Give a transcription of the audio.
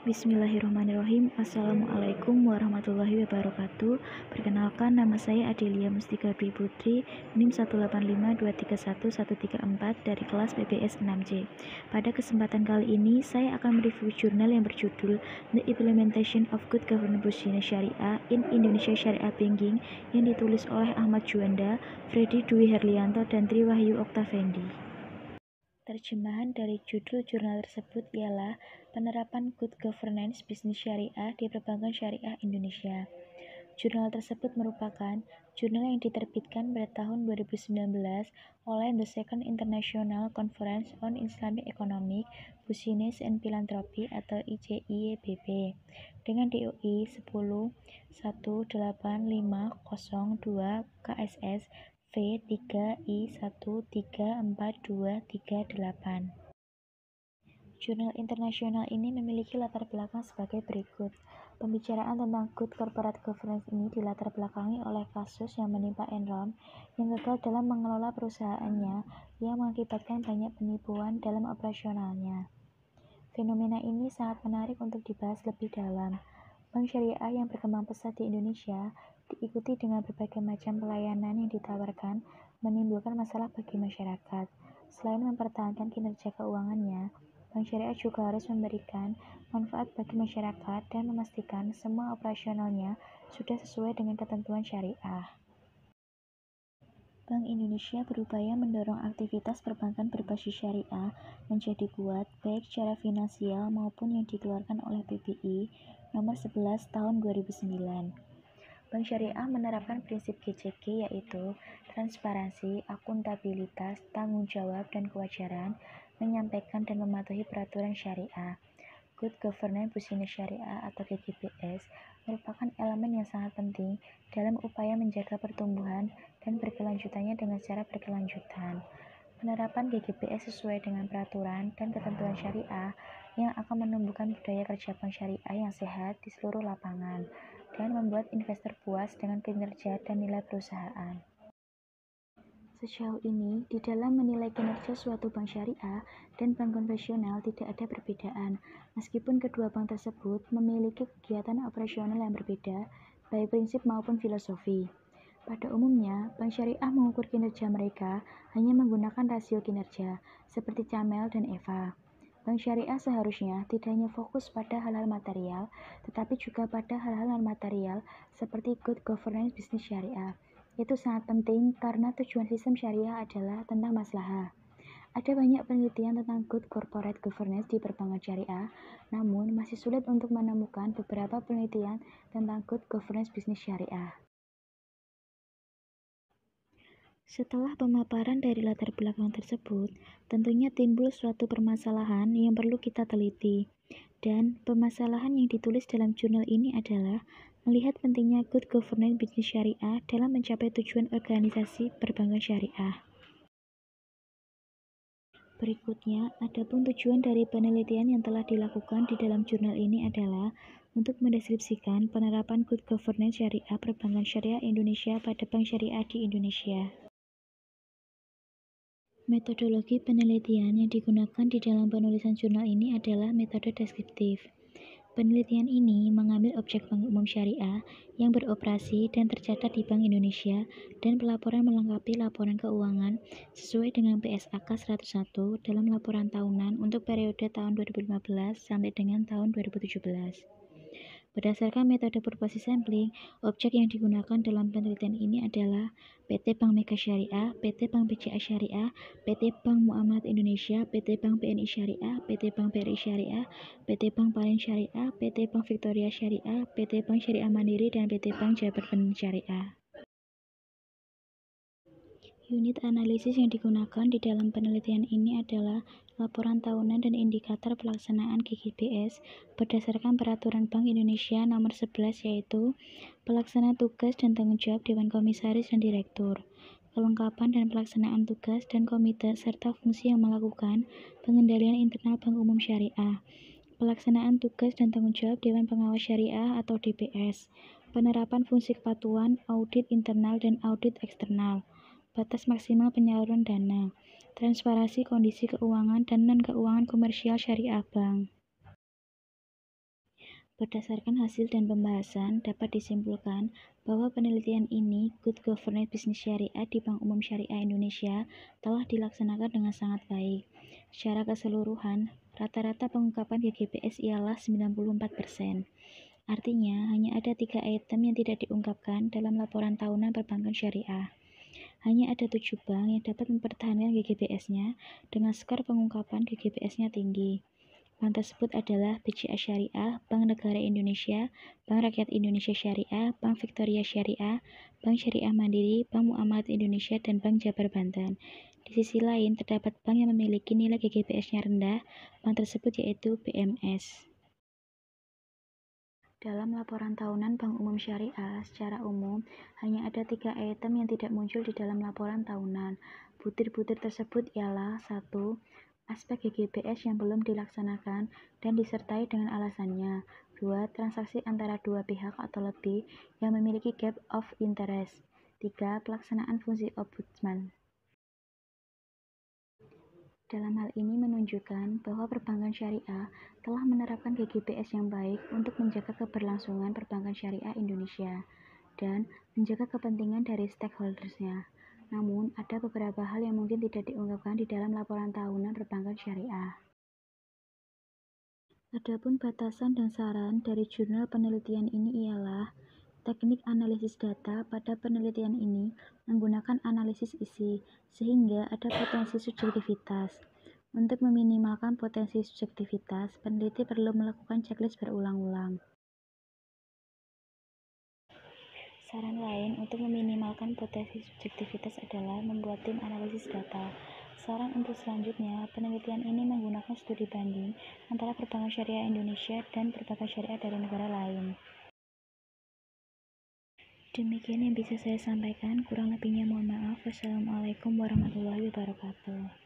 Bismillahirrahmanirrahim. Assalamualaikum warahmatullahi wabarakatuh. Perkenalkan, nama saya Adelia Mustika Dwi Putri, NIM 185231134 dari kelas PBS 6C. Pada kesempatan kali ini, saya akan mereview jurnal yang berjudul The Implementation of Good Governance Business Syariah in Indonesia Syariah Banking yang ditulis oleh Ahmad Juanda, Freddy Dwi Herlianto, dan Tri Wahyu Oktavandi. Terjemahan dari judul jurnal tersebut ialah Penerapan Good Governance Bisnis Syariah di Perbankan Syariah Indonesia. Jurnal tersebut merupakan jurnal yang diterbitkan pada tahun 2019 oleh The Second International Conference on Islamic Economic, Business and Philanthropy atau ICIEBP dengan DOI 10.18502 KSS V3I1342238. Jurnal internasional ini memiliki latar belakang sebagai berikut. Pembicaraan tentang Good Corporate Governance ini dilatar belakangi oleh kasus yang menimpa Enron yang gagal dalam mengelola perusahaannya yang mengakibatkan banyak penipuan dalam operasionalnya. Fenomena ini sangat menarik untuk dibahas lebih dalam. Bank syariah yang berkembang pesat di Indonesia diikuti dengan berbagai macam pelayanan yang ditawarkan menimbulkan masalah bagi masyarakat. Selain mempertahankan kinerja keuangannya, bank syariah juga harus memberikan manfaat bagi masyarakat dan memastikan semua operasionalnya sudah sesuai dengan ketentuan syariah. Bank Indonesia berupaya mendorong aktivitas perbankan berbasis syariah menjadi kuat baik secara finansial maupun yang dikeluarkan oleh BBI nomor 11 tahun 2009. Bank Syariah menerapkan prinsip GCG yaitu transparansi, akuntabilitas, tanggung jawab, dan kewajaran, menyampaikan dan mematuhi peraturan syariah. Good Governance Business Syariah atau GGBS merupakan elemen yang sangat penting dalam upaya menjaga pertumbuhan dan berkelanjutannya dengan secara berkelanjutan. Penerapan GGBS sesuai dengan peraturan dan ketentuan syariah yang akan menumbuhkan budaya kerja bank syariah yang sehat di seluruh lapangan dan membuat investor puas dengan kinerja dan nilai perusahaan. Sejauh ini, di dalam menilai kinerja suatu bank syariah dan bank konvensional tidak ada perbedaan, meskipun kedua bank tersebut memiliki kegiatan operasional yang berbeda, baik prinsip maupun filosofi. Pada umumnya, bank syariah mengukur kinerja mereka hanya menggunakan rasio kinerja, seperti Camel dan Eva. Bank syariah seharusnya tidak hanya fokus pada hal-hal material, tetapi juga pada hal-hal non-material seperti good governance bisnis syariah. Itu sangat penting karena tujuan sistem syariah adalah tentang maslahah. Ada banyak penelitian tentang good corporate governance di perbankan syariah, namun masih sulit untuk menemukan beberapa penelitian tentang good governance bisnis syariah. Setelah pemaparan dari latar belakang tersebut, tentunya timbul suatu permasalahan yang perlu kita teliti. Dan permasalahan yang ditulis dalam jurnal ini adalah melihat pentingnya good governance bisnis syariah dalam mencapai tujuan organisasi perbankan syariah. Berikutnya, adapun tujuan dari penelitian yang telah dilakukan di dalam jurnal ini adalah untuk mendeskripsikan penerapan good governance syariah perbankan syariah Indonesia pada bank syariah di Indonesia. Metodologi penelitian yang digunakan di dalam penulisan jurnal ini adalah metode deskriptif. Penelitian ini mengambil objek bank umum syariah yang beroperasi dan tercatat di Bank Indonesia dan pelaporan melengkapi laporan keuangan sesuai dengan PSAK 101 dalam laporan tahunan untuk periode tahun 2015 sampai dengan tahun 2017. Berdasarkan metode purpose sampling, objek yang digunakan dalam penelitian ini adalah PT Bank Mega Syariah, PT Bank BCA Syariah, PT Bank Muamalat Indonesia, PT Bank BNI Syariah, PT Bank BRI Syariah, PT Bank Palin Syariah, PT Bank Victoria Syariah, PT Bank Syariah Mandiri, dan PT Bank Jabar Bening Syariah. Unit analisis yang digunakan di dalam penelitian ini adalah laporan tahunan dan indikator pelaksanaan GGBS berdasarkan Peraturan Bank Indonesia Nomor 11 yaitu Pelaksana Tugas dan Tanggung Jawab Dewan Komisaris dan Direktur, kelengkapan dan pelaksanaan tugas dan komite serta fungsi yang melakukan pengendalian internal Bank Umum Syariah, pelaksanaan tugas dan tanggung jawab Dewan Pengawas Syariah atau DPS, penerapan fungsi kepatuhan, audit internal dan audit eksternal, batas maksimal penyaluran dana, transparansi kondisi keuangan dan non-keuangan komersial syariah bank. Berdasarkan hasil dan pembahasan, dapat disimpulkan bahwa penelitian ini, Good Governance Bisnis Syariah di Bank Umum Syariah Indonesia, telah dilaksanakan dengan sangat baik. Secara keseluruhan, rata-rata pengungkapan GGBS ialah 94%. Artinya, hanya ada 3 item yang tidak diungkapkan dalam laporan tahunan perbankan syariah. Hanya ada 7 bank yang dapat mempertahankan GGBS-nya dengan skor pengungkapan GGBS-nya tinggi. Bank tersebut adalah BCA Syariah, Bank Negara Indonesia, Bank Rakyat Indonesia Syariah, Bank Victoria Syariah, Bank Syariah Mandiri, Bank Muamalat Indonesia, dan Bank Jabar Banten. Di sisi lain, terdapat bank yang memiliki nilai GGBS-nya rendah. Bank tersebut yaitu BMS. Dalam laporan tahunan Bank Umum Syariah, secara umum, hanya ada 3 item yang tidak muncul di dalam laporan tahunan. Butir-butir tersebut ialah 1. Aspek GGBS yang belum dilaksanakan dan disertai dengan alasannya. 2. Transaksi antara dua pihak atau lebih yang memiliki gap of interest. 3. Pelaksanaan fungsi ombudsman. Dalam hal ini menunjukkan bahwa perbankan syariah telah menerapkan GGBS yang baik untuk menjaga keberlangsungan perbankan syariah Indonesia dan menjaga kepentingan dari stakeholders-nya. Namun, ada beberapa hal yang mungkin tidak diungkapkan di dalam laporan tahunan perbankan syariah. Adapun batasan dan saran dari jurnal penelitian ini ialah teknik analisis data pada penelitian ini menggunakan analisis isi, sehingga ada potensi subjektivitas. Untuk meminimalkan potensi subjektivitas, peneliti perlu melakukan checklist berulang-ulang. Saran lain untuk meminimalkan potensi subjektivitas adalah membuat tim analisis data. Saran untuk selanjutnya, penelitian ini menggunakan studi banding antara perbankan syariah Indonesia dan perbankan syariah dari negara lain. Demikian yang bisa saya sampaikan, kurang lebihnya mohon maaf. Wassalamualaikum warahmatullahi wabarakatuh.